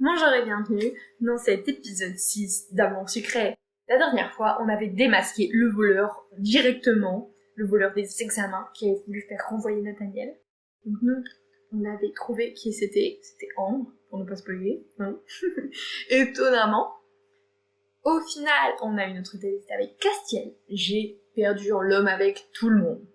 Bonjour et bienvenue dans cet épisode 6 d'Amour Secret. La dernière fois, on avait démasqué le voleur directement, le voleur des examens qui avait voulu faire renvoyer Nathaniel. Donc nous, on avait trouvé qui c'était Ambre, pour ne pas spoiler, hein. Étonnamment. Au final, on a eu notre test avec Castiel. J'ai perdu en l'homme avec tout le monde.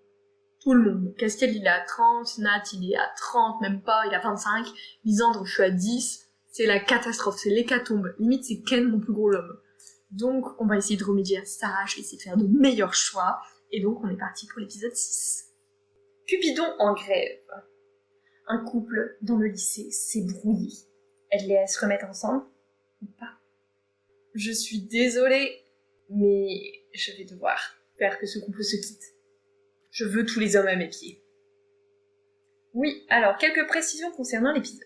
Tout le monde. Castiel, il est à 30, Nat, il est à 30, même pas, il a 25. Lisandre, je suis à 10. C'est la catastrophe, c'est l'hécatombe. Limite, c'est Ken, mon plus gros l'homme. Donc, on va essayer de remédier à ça, je vais essayer de faire de meilleurs choix. Et donc, on est parti pour l'épisode 6. Cupidon en grève. Un couple dans le lycée s'est brouillé. Elle les laisse remettre ensemble ou pas? Je suis désolée, mais je vais devoir faire que ce couple se quitte. Je veux tous les hommes à mes pieds. Oui, alors, quelques précisions concernant l'épisode.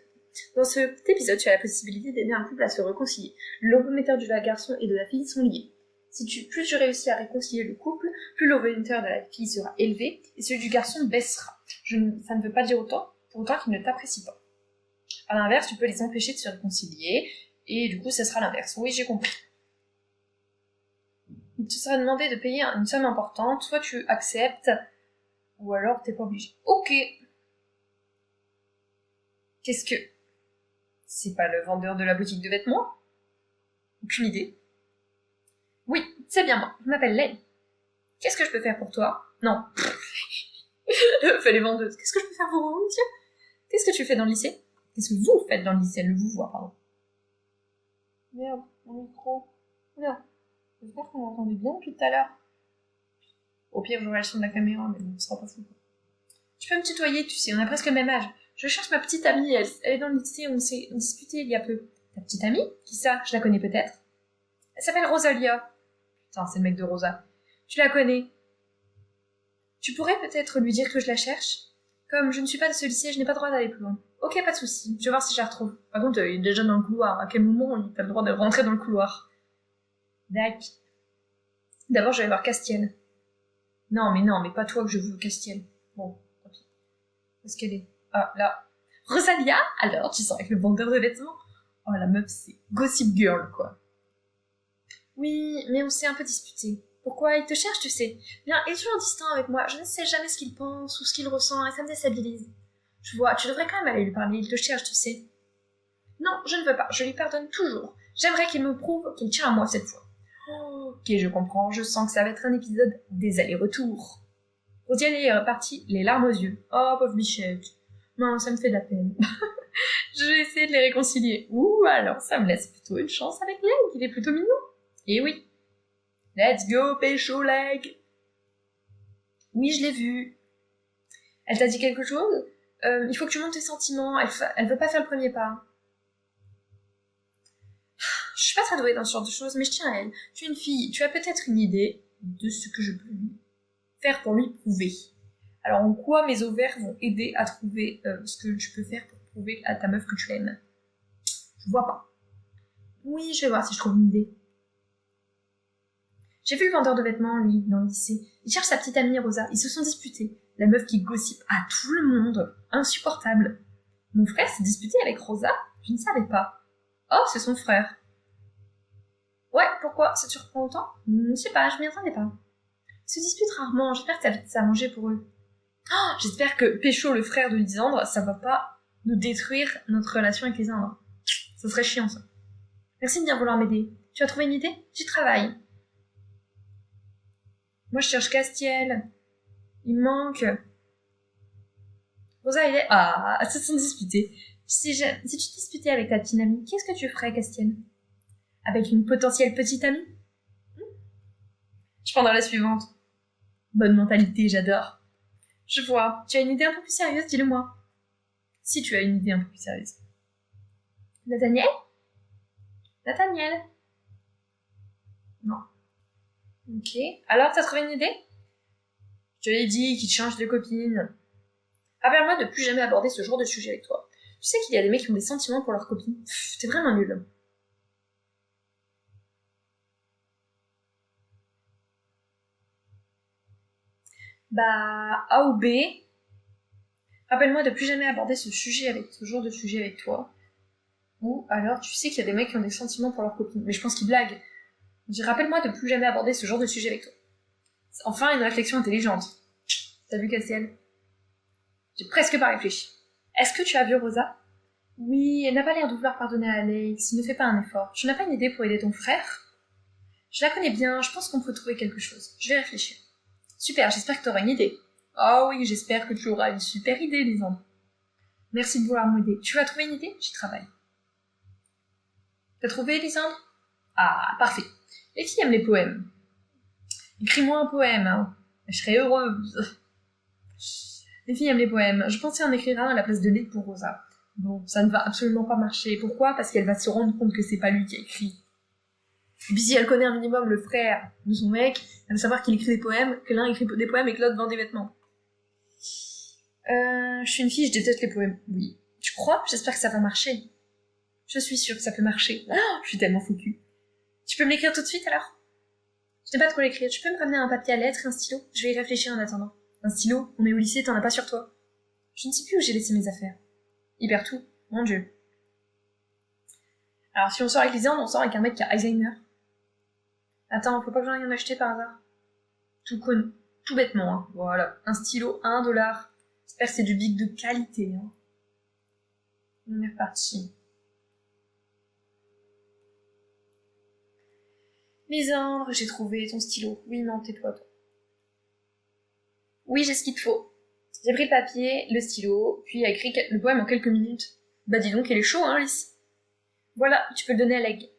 Dans cet épisode, tu as la possibilité d'aider un couple à se réconcilier. L'ovométer du garçon et de la fille sont liés. Plus tu réussis à réconcilier le couple, plus l'ovométer de la fille sera élevé et celui du garçon baissera. Ça ne veut pas dire pour autant qu'ils ne t'apprécient pas. À l'inverse, tu peux les empêcher de se réconcilier et du coup, ça sera l'inverse. Oui, j'ai compris. Il te sera demandé de payer une somme importante, soit tu acceptes, ou alors t'es pas obligé. Ok. Qu'est-ce que... C'est pas le vendeur de la boutique de vêtements? Aucune idée. Oui, c'est bien moi. Je m'appelle Laine. Qu'est-ce que je peux faire pour toi? Non. Fais les vendeuses. Qu'est-ce que je peux faire pour vous, monsieur? Qu'est-ce que tu fais dans le lycée? Qu'est-ce que vous faites dans le lycée? Le vous voit, pardon. Merde, mon micro. Merde. J'espère qu'on m'entendait bien depuis tout à l'heure. Au pire, j'aurai le son de la caméra, mais bon, ce sera pas fou. Tu peux me tutoyer, tu sais, on a presque le même âge. Je cherche ma petite amie, elle est dans le lycée, on s'est disputé il y a peu. Ta petite amie? Qui ça? Je la connais peut-être. Elle s'appelle Rosalia. Putain, c'est le mec de Rosa. Tu la connais. Tu pourrais peut-être lui dire que je la cherche? Comme je ne suis pas de ce lycée, je n'ai pas le droit d'aller plus loin. Ok, pas de souci. Je vais voir si je la retrouve. Par contre, il est déjà dans le couloir. À quel moment il a le droit de rentrer dans le couloir? Dac. D'abord, je vais voir Castiel. Non, mais pas toi que je veux, Castiel. Bon, tant pis. Où est-ce qu'elle est? Ah, là. Rosalia? Alors, tu sors avec le vendeur de vêtements? Oh, la meuf, c'est Gossip Girl, quoi. Oui, mais on s'est un peu disputé. Pourquoi? Il te cherche, tu sais. Bien, il est toujours distant avec moi. Je ne sais jamais ce qu'il pense ou ce qu'il ressent et ça me déstabilise. Tu vois, tu devrais quand même aller lui parler. Il te cherche, tu sais. Non, je ne veux pas. Je lui pardonne toujours. J'aimerais qu'il me prouve qu'il tient à moi cette fois. Oh, ok, je comprends. Je sens que ça va être un épisode des allers-retours. Rosiane est repartie, les larmes aux yeux. Oh, pauvre bichette. Non, ça me fait de la peine. Je vais essayer de les réconcilier. Ouh, alors ça me laisse plutôt une chance avec Leg, il est plutôt mignon. Et oui. Let's go, pécho Leg. Oui, je l'ai vu. Elle t'a dit quelque chose? Il faut que tu montes tes sentiments, elle veut pas faire le premier pas. Je suis pas très douée dans ce genre de choses, mais je tiens à elle. Tu es une fille, tu as peut-être une idée de ce que je peux lui faire pour lui prouver. Alors en quoi mes ovaires vont aider à trouver ce que tu peux faire pour prouver à ta meuf que tu l'aimes? Je vois pas. Oui, je vais voir si je trouve une idée. J'ai vu le vendeur de vêtements, lui, dans le lycée. Il cherche sa petite amie Rosa. Ils se sont disputés. La meuf qui gossipe à tout le monde. Insupportable. Mon frère s'est disputé avec Rosa? Je ne savais pas. Oh, c'est son frère. Ouais, pourquoi? Ça te surprend autant? Je sais pas, je m'y attendais pas. Ils se disputent rarement. J'espère que ça va s'arranger pour eux. Oh, j'espère que Pécho, le frère de Lisandre, ça va pas nous détruire notre relation avec Lisandre. Ça serait chiant, ça. Merci de bien vouloir m'aider. Tu as trouvé une idée? J'y travaille. Moi, je cherche Castiel. Il me manque. Rosa, il est... Ah, ils se sont disputés. Si tu te disputais avec ta petite amie, qu'est-ce que tu ferais, Castiel? Avec une potentielle petite amie? Je prendrai la suivante. Bonne mentalité, j'adore. Je vois. Tu as une idée un peu plus sérieuse, dis-le-moi. Si tu as une idée un peu plus sérieuse. Nathaniel? Nathaniel? Non. Ok. Alors, t'as trouvé une idée? Je te l'ai dit, qu'il te change de copine. Rappelle-moi de plus jamais aborder ce genre de sujet avec toi. Tu sais qu'il y a des mecs qui ont des sentiments pour leur copine. T'es vraiment nul. Bah, A ou B. Rappelle-moi de plus jamais aborder ce genre de sujet avec toi. Ou alors tu sais qu'il y a des mecs qui ont des sentiments pour leur copine, mais je pense qu'ils blaguent. Je rappelle-moi de plus jamais aborder ce genre de sujet avec toi. Enfin, une réflexion intelligente. T'as vu Castiel? J'ai presque pas réfléchi. Est-ce que tu as vu Rosa? Oui, elle n'a pas l'air de vouloir pardonner à Alex, il ne fait pas un effort. Tu n'as pas une idée pour aider ton frère? Je la connais bien, je pense qu'on peut trouver quelque chose. Je vais réfléchir. Super, j'espère que tu auras une idée. Oh oui, j'espère que tu auras une super idée, Lisandre. Merci de vouloir m'aider. Tu vas trouver une idée? J'y travaille. T'as trouvé, Lisandre? Ah, parfait. Les filles aiment les poèmes. Écris-moi un poème, hein. Je serai heureuse. Les filles aiment les poèmes. Je pensais en écrire un à la place de Ned pour Rosa. Bon, ça ne va absolument pas marcher. Pourquoi? Parce qu'elle va se rendre compte que c'est pas lui qui a écrit. Et puis si elle connaît un minimum le frère de son mec, elle va savoir qu'il écrit des poèmes, que l'un écrit des poèmes et que l'autre vend des vêtements. Je suis une fille, je déteste les poèmes. Oui. Tu crois? J'espère que ça va marcher. Je suis sûre que ça peut marcher. Ah, je suis tellement foutu. Tu peux me l'écrire tout de suite alors? Je n'ai pas de quoi l'écrire. Tu peux me ramener un papier à lettres et un stylo? Je vais y réfléchir en attendant. Un stylo? On est au lycée, t'en as pas sur toi? Je ne sais plus où j'ai laissé mes affaires. Il perd tout. Mon Dieu. Alors si on sort avec Lisandre, on sort avec un mec qui a Alzheimer. Attends, faut pas que j'en aille en acheter par hasard. Tout bêtement, hein. Voilà. Un stylo, $1. J'espère que c'est du bic de qualité, hein. On est reparti. Lisandre, j'ai trouvé ton stylo. Oui, non, tais-toi, toi. Oui, j'ai ce qu'il te faut. J'ai pris le papier, le stylo, puis a écrit le poème en quelques minutes. Bah dis donc, elle est chaud, hein, Lys. Voilà, tu peux le donner à Leg.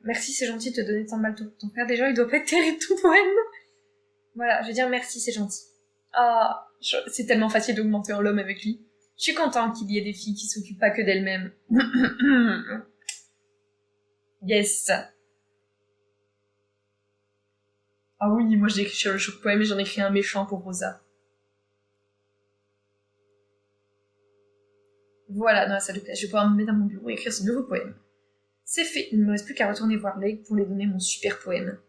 Merci, c'est gentil de te donner tant de mal ton frère. Déjà, il doit pas être terrible ton poème. Voilà, je vais dire merci, c'est gentil. Ah, c'est tellement facile d'augmenter en l'homme avec lui. Je suis content qu'il y ait des filles qui s'occupent pas que d'elles-mêmes. Yes. Ah oui, moi j'ai écrit sur le choc poème et j'en ai écrit un méchant pour Rosa. Voilà, non, ça lui plaît. Je vais pouvoir me mettre à mon bureau et écrire ce nouveau poème. C'est fait, il ne me reste plus qu'à retourner voir Leg pour lui donner mon super poème.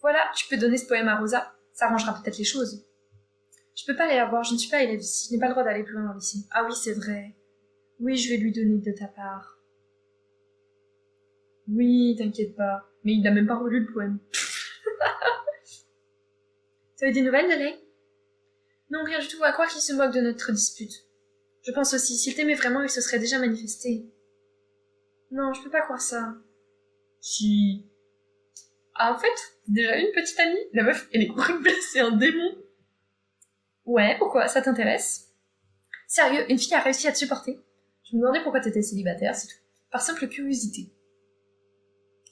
Voilà, tu peux donner ce poème à Rosa, ça arrangera peut-être les choses. Je peux pas aller la voir, je ne suis pas élève ici, je n'ai pas le droit d'aller plus loin dans lycée. Ah oui, c'est vrai. Oui, je vais lui donner de ta part. Oui, t'inquiète pas. Mais il n'a même pas relu le poème. T'avais des nouvelles de Leg? Non, rien du tout, à croire qu'il se moque de notre dispute. Je pense aussi, s'il t'aimait vraiment, il se serait déjà manifesté. Non, je peux pas croire ça. Si. Ah, en fait, t'as déjà une petite amie? La meuf, elle est horrible, c'est un démon. Ouais, pourquoi? Ça t'intéresse? Sérieux, une fille a réussi à te supporter? Je me demandais pourquoi t'étais célibataire, c'est tout. Par simple curiosité.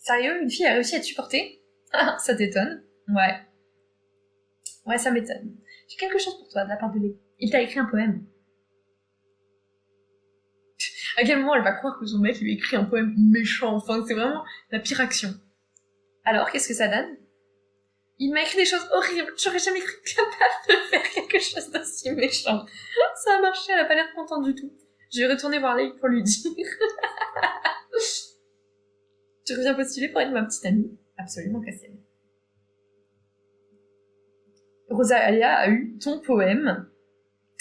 Sérieux, une fille a réussi à te supporter? Ah, ça t'étonne? Ouais. Ouais, ça m'étonne. J'ai quelque chose pour toi de la part de Lé. Il t'a écrit un poème. À quel moment elle va croire que son mec lui écrit un poème méchant? Enfin, c'est vraiment la pire action. Alors, qu'est-ce que ça donne? Il m'a écrit des choses horribles. J'aurais jamais cru capable de faire quelque chose d'aussi méchant. Ça a marché, elle a pas l'air contente du tout. Je vais retourner voir Leigh pour lui dire. Tu reviens postuler pour être ma petite amie? Absolument, Cassienne. Rosalia a eu ton poème.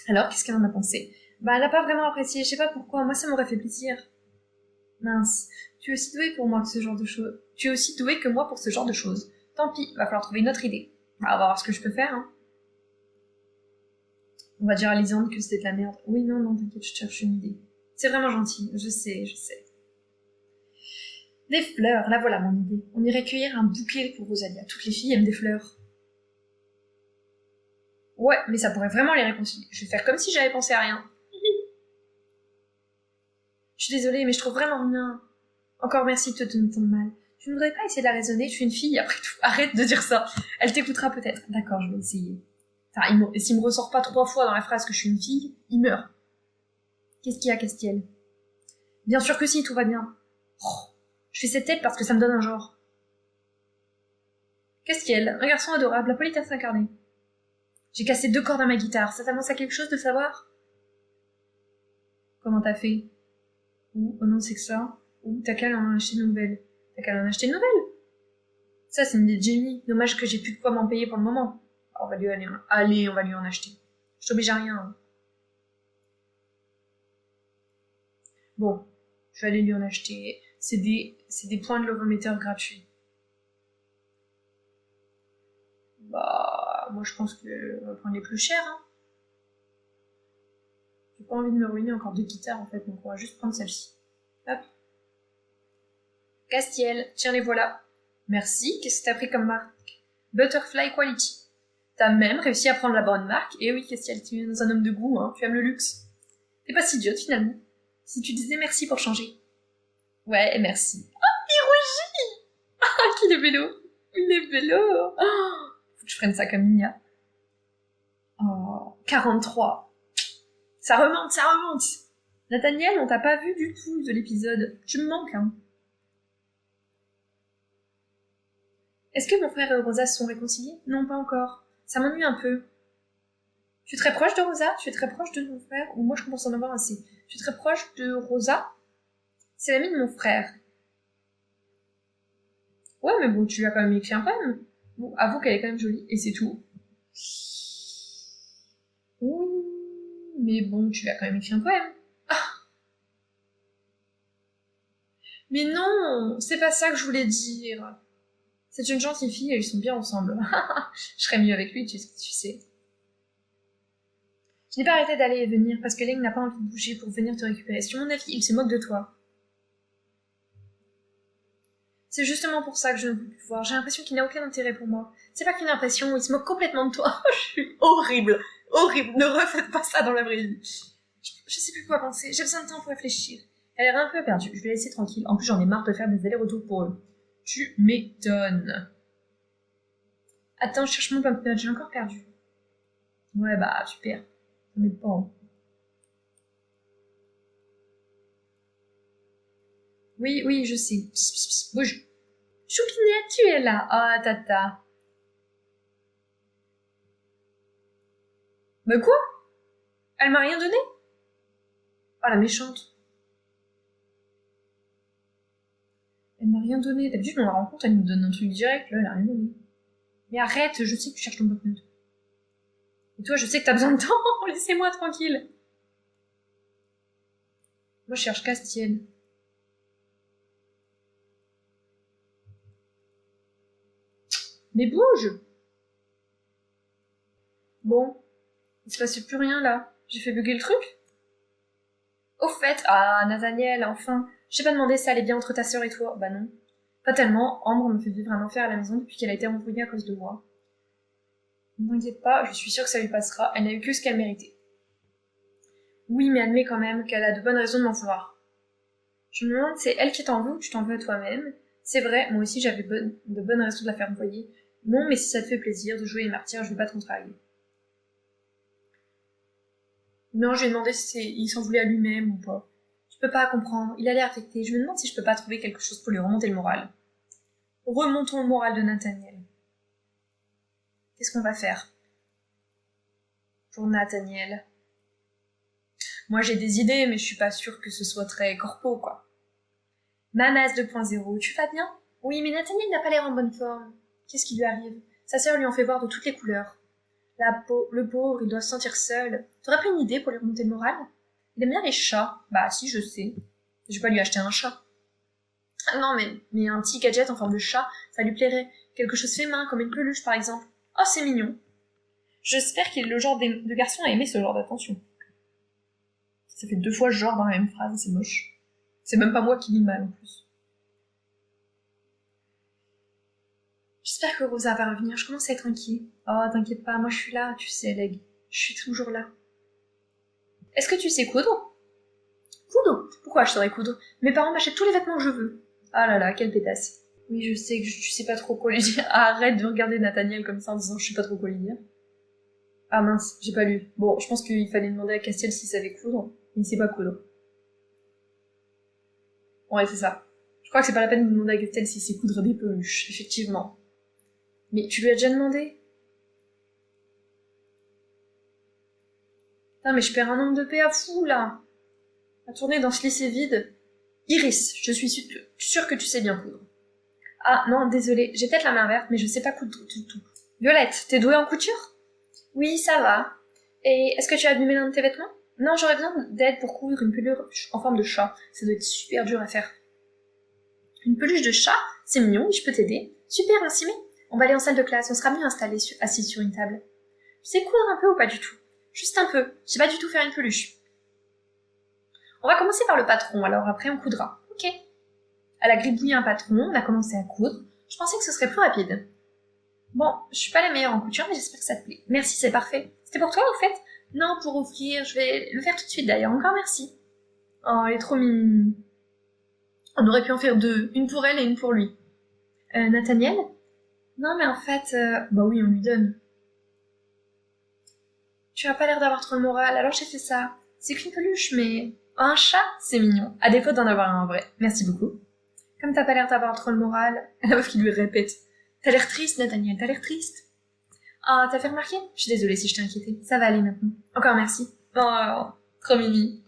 Alors, qu'est-ce qu'elle en a pensé? Bah, elle a pas vraiment apprécié, je sais pas pourquoi, moi ça m'aurait fait plaisir. Mince, tu es aussi douée pour moi que ce genre de choses. Tu es aussi douée que moi pour ce genre de choses. Tant pis, va falloir trouver une autre idée. Bah, on va voir ce que je peux faire, hein. On va dire à Lisande que c'était de la merde. Oui, non, non, t'inquiète, je cherche une idée. C'est vraiment gentil, je sais, je sais. Des fleurs, là voilà mon idée. On irait cueillir un bouquet pour Rosalia. Toutes les filles aiment des fleurs. Ouais, mais ça pourrait vraiment les réconcilier. Je vais faire comme si j'avais pensé à rien. Je suis désolée, mais je trouve vraiment rien. Encore merci de te donner tant de mal. Tu ne voudrais pas essayer de la raisonner? Je suis une fille, après tout. Arrête de dire ça. Elle t'écoutera peut-être. D'accord, je vais essayer. Enfin, s'il me ressort pas 3 fois dans la phrase que je suis une fille, il meurt. Qu'est-ce qu'il y a, Castiel? Bien sûr que si, tout va bien. Oh, je fais cette tête parce que ça me donne un genre. Castiel, un garçon adorable, la politesse incarnée. J'ai cassé 2 cordes à ma guitare, ça t'annonce à quelque chose de savoir? Comment t'as fait? Ou, oh non, c'est que ça. Ou, t'as qu'à en acheter une nouvelle. T'as qu'à en acheter une nouvelle? Ça, c'est une idée de génie. Dommage que j'ai plus de quoi m'en payer pour le moment. On va lui aller, allez, on va lui en acheter. Je t'oblige à rien. Hein. Bon, je vais aller lui en acheter. C'est des points de l'ovometer gratuits. Bah, moi je pense qu'on va prendre les plus chers, hein. J'ai pas envie de me ruiner encore 2 guitares en fait, donc on va juste prendre celle-ci. Hop. Castiel, tiens les voilà. Merci, qu'est-ce que t'as pris comme marque? Butterfly Quality. T'as même réussi à prendre la bonne marque, et oui Castiel, tu es un homme de goût, hein, tu aimes le luxe. T'es pas si idiote finalement. Si tu disais merci pour changer. Ouais, merci. Oh, il rougit. Ah, qu'il est vélo. Il est vélo. Oh, faut que je prenne ça comme Nia. Oh, 43. Ça remonte, ça remonte. Nathaniel, on t'a pas vu du tout de l'épisode. Tu me manques, hein. Est-ce que mon frère et Rosa se sont réconciliés? Non, pas encore. Ça m'ennuie un peu. Tu es très proche de Rosa? Tu es très proche de mon frère? Ou moi je commence à en avoir assez. Tu es très proche de Rosa? C'est l'amie de mon frère. Ouais, mais bon, tu lui as quand même écrit un poème. Bon, avoue qu'elle est quand même jolie, et c'est tout. Oui, mais bon, tu lui as quand même écrit un poème. Ah. Mais non, c'est pas ça que je voulais dire. C'est une gentille fille et ils sont bien ensemble. Je serais mieux avec lui, tu sais. Je n'ai pas arrêté d'aller et venir parce que Leng n'a pas envie de bouger pour venir te récupérer. Sur mon avis, il se moque de toi. C'est justement pour ça que je ne peux plus voir. J'ai l'impression qu'il n'a aucun intérêt pour moi. C'est pas qu'une impression, il se moque complètement de toi. Je suis horrible. Horrible. Ne refaites pas ça dans la vraie vie. Je sais plus quoi penser. J'ai besoin de temps pour réfléchir. Elle a l'air un peu perdue. Je vais la laisser tranquille. En plus, j'en ai marre de faire des allers-retours pour eux. Tu m'étonnes. Attends, je cherche mon banknote. J'ai encore perdu. Ouais, bah, super. Ça m'aide pas, hein. Oui, oui, je sais. Psst, psst, psst, bouge. Choupinette, tu es là. Ah, tata. Mais quoi? Elle m'a rien donné? Oh, la méchante. Elle m'a rien donné. D'habitude, on la rencontre, elle nous donne un truc direct. Là, elle a rien donné. Mais arrête, je sais que tu cherches ton banknote. Et toi, je sais que t'as besoin de temps. Laissez-moi tranquille. Moi, je cherche Castiel. Mais bouge! Bon, il se passe plus rien là. J'ai fait bugger le truc? Au fait, ah, Nathaniel, enfin. Je t'ai pas demandé si ça allait bien entre ta sœur et toi. Bah non. Pas tellement. Ambre me fait vivre un enfer à la maison depuis qu'elle a été embrouillée à cause de moi. Ne t'inquiète pas, je suis sûre que ça lui passera. Elle n'a eu que ce qu'elle méritait. Oui, mais admets quand même qu'elle a de bonnes raisons de m'en vouloir. Je me demande, c'est elle qui t'en veut ou tu t'en veux à toi-même? C'est vrai, moi aussi j'avais de bonnes raisons de la faire envoyer. Non, mais si ça te fait plaisir de jouer les martyrs, je vais pas te contrarier. Non, je lui ai demandé si il s'en voulait à lui-même ou pas. Je peux pas comprendre, il a l'air affecté. Je me demande si je peux pas trouver quelque chose pour lui remonter le moral. Remontons le moral de Nathaniel. Qu'est-ce qu'on va faire pour Nathaniel? Moi j'ai des idées, mais je suis pas sûre que ce soit très corpo, quoi. Manas 2.0, tu vas bien? Oui, mais Nathaniel n'a pas l'air en bonne forme. Qu'est-ce qui lui arrive? Sa sœur lui en fait voir de toutes les couleurs. Le pauvre, il doit se sentir seul. T'aurais pas une idée pour lui remonter le moral? Il aime bien les chats. Bah si, je sais. Je vais pas lui acheter un chat. Ah non, mais un petit gadget en forme de chat, ça lui plairait. Quelque chose fait main, comme une peluche par exemple. Oh, c'est mignon. J'espère qu'il est le genre de garçon à aimer ce genre d'attention. Ça fait 2 fois genre dans la même phrase, c'est moche. C'est même pas moi qui lis mal en plus. J'espère que Rosa va revenir, je commence à être inquiet. Oh, t'inquiète pas, moi je suis là, tu sais, Leg. Je suis toujours là. Est-ce que tu sais coudre? Coudre? Pourquoi je saurais coudre? Mes parents m'achètent tous les vêtements que je veux. Ah là là, quelle pétasse. Oui, je sais que tu sais pas trop quoi lui dire. Arrête de regarder Nathaniel comme ça en disant je sais pas trop quoi lui dire. Ah mince, j'ai pas lu. Bon, je pense qu'il fallait demander à Castiel s'il savait coudre. Il sait pas coudre. Ouais, c'est ça. Je crois que c'est pas la peine de demander à Castiel s'il sait coudre des peluches, effectivement. Mais tu lui as déjà demandé? Putain, mais je perds un nombre de PA fou, là. À tourner dans ce lycée vide. Iris, je suis sûre que tu sais bien coudre. Ah, non, désolée, j'ai peut-être la main verte, mais je sais pas coudre du tout. Violette, t'es douée en couture? Oui, ça va. Et est-ce que tu as abîmé l'un de tes vêtements? Non, j'aurais besoin d'aide pour coudre une peluche en forme de chat. Ça doit être super dur à faire. Une peluche de chat? C'est mignon, oui, je peux t'aider. Super, merci, mais on va aller en salle de classe, on sera mieux installés assis sur une table. Tu sais coudre un peu ou pas du tout? Juste un peu, je sais pas du tout faire une peluche. On va commencer par le patron, alors après on coudra. Ok. Elle a gribouillé un patron, on a commencé à coudre. Je pensais que ce serait plus rapide. Bon, je suis pas la meilleure en couture, mais j'espère que ça te plaît. Merci, c'est parfait. C'était pour toi, au fait? Non, pour offrir, je vais le faire tout de suite d'ailleurs, encore merci. Oh, elle est trop mimi. On aurait pu en faire deux, une pour elle et une pour lui. Nathaniel? Non, mais en fait, bah oui, on lui donne. Tu as pas l'air d'avoir trop le moral, alors j'ai fait ça. C'est qu'une peluche, mais... Oh, un chat? C'est mignon, à défaut d'en avoir un vrai. Merci beaucoup. Comme t'as pas l'air d'avoir trop le moral, la meuf qui lui répète. T'as l'air triste, Nathaniel, t'as l'air triste. Ah, t'as fait remarquer? Je suis désolée si je t'ai inquiétée. Ça va aller maintenant. Encore merci. Oh, trop mimi.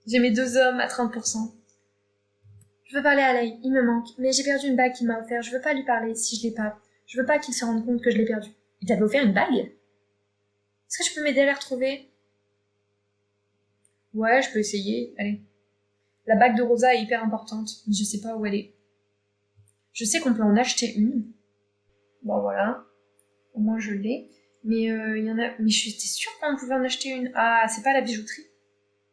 J'ai mes 2 hommes à 30%. Je veux parler à Leigh, il me manque, mais j'ai perdu une bague qu'il m'a offert, je veux pas lui parler si je l'ai pas. Je veux pas qu'il se rende compte que je l'ai perdue. Il t'avait offert une bague? Est-ce que tu peux m'aider à la retrouver? Ouais, je peux essayer, allez. La bague de Rosa est hyper importante, mais je sais pas où elle est. Je sais qu'on peut en acheter une. Bon voilà, au moins je l'ai. Mais il y en a... Mais j'étais sûre qu'on pouvait en acheter une. Ah, c'est pas la bijouterie?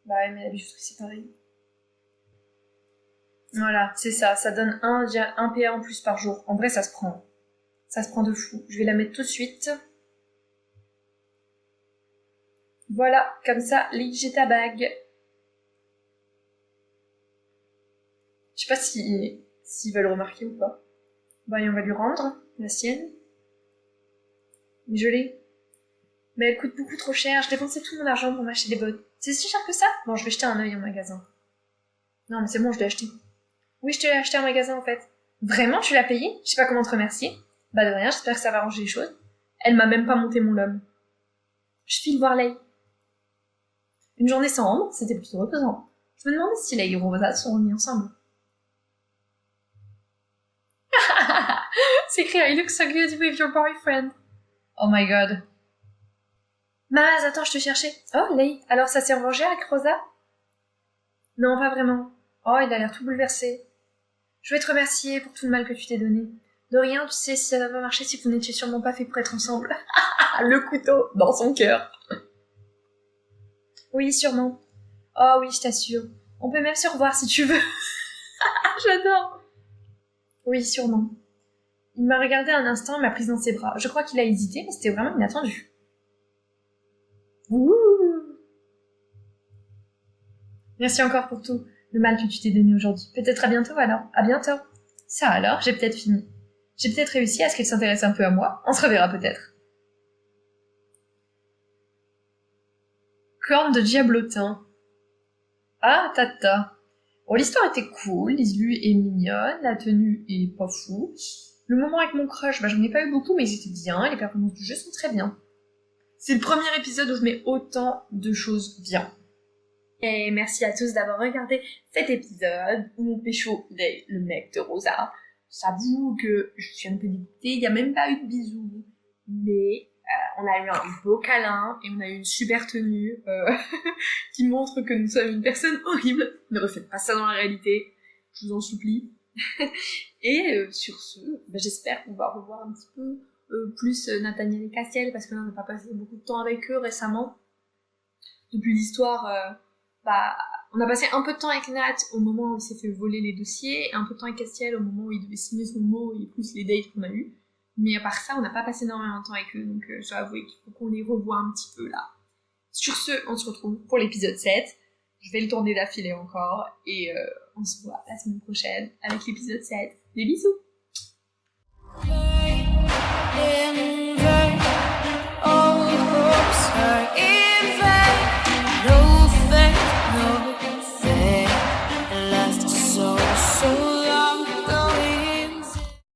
Bah ouais, mais la bijouterie c'est pareil. Voilà, c'est ça, ça donne un PA en plus par jour. En vrai, ça se prend. Ça se prend de fou. Je vais la mettre tout de suite. Voilà, comme ça, Leigh, j'ai ta bague. Je sais pas s'ils veulent remarquer ou pas. Bah, et on va lui rendre la sienne. Mais je l'ai. Mais elle coûte beaucoup trop cher. Je dépensais tout mon argent pour m'acheter des bottes. C'est si cher que ça? Bon, je vais jeter un œil en magasin. Non, mais c'est bon, je l'ai acheté. Oui, je te l'ai acheté en magasin, en fait. Vraiment, tu l'as payé? Je sais pas comment te remercier. Bah de rien, j'espère que ça va arranger les choses. Elle m'a même pas monté mon lobe. Je file voir Leigh. Une journée sans Ambre, c'était plutôt reposant. Je me demandais si Leigh et Rosa sont remis ensemble. C'est écrit « I look so good with your boyfriend ». Oh my god. Maz, attends, je te cherchais. Oh, Leigh, alors ça s'est revengé avec Rosa? Non, pas vraiment. Oh, il a l'air tout bouleversé. Je vais te remercier pour tout le mal que tu t'es donné. De rien, tu sais, si ça n'avait pas marché, si vous n'étiez sûrement pas fait pour être ensemble. Le couteau dans son cœur. Oui, sûrement. Oh oui, je t'assure. On peut même se revoir si tu veux. J'adore. Oui, sûrement. Il m'a regardé un instant et m'a prise dans ses bras. Je crois qu'il a hésité, mais c'était vraiment inattendu. Ouh. Merci encore pour tout le mal que tu t'es donné aujourd'hui. Peut-être à bientôt alors. À bientôt. Ça alors, j'ai peut-être fini. J'ai peut-être réussi à ce qu'elle s'intéresse un peu à moi. On se reverra peut-être. Corne de diablotin. Ah, tata. Bon, l'histoire était cool, l'Islu est mignonne, la tenue est pas fou. Le moment avec mon crush, bah j'en ai pas eu beaucoup, mais ils étaient bien, et les performances du jeu sont très bien. C'est le premier épisode où je mets autant de choses bien. Et merci à tous d'avoir regardé cet épisode où on pécho le mec de Rosa. J'avoue que je suis un peu dégoûtée, il n'y a même pas eu de bisous. Mais on a eu un beau câlin et on a eu une super tenue qui montre que nous sommes une personne horrible. Ne refaites pas ça dans la réalité, je vous en supplie. Et sur ce, bah, j'espère qu'on va revoir un petit peu plus Nathaniel et Castiel, parce que là on n'a pas passé beaucoup de temps avec eux récemment. Depuis l'histoire, bah, on a passé un peu de temps avec Nat au moment où il s'est fait voler les dossiers, et un peu de temps avec Castiel au moment où il devait signer son mot et plus les dates qu'on a eu. Mais à part ça, on n'a pas passé énormément de temps avec eux, donc je dois avouer qu'il faut qu'on les revoie un petit peu là. Sur ce, on se retrouve pour l'épisode 7. Je vais le tourner d'affilée encore, et on se voit la semaine prochaine avec l'épisode 7. Des bisous!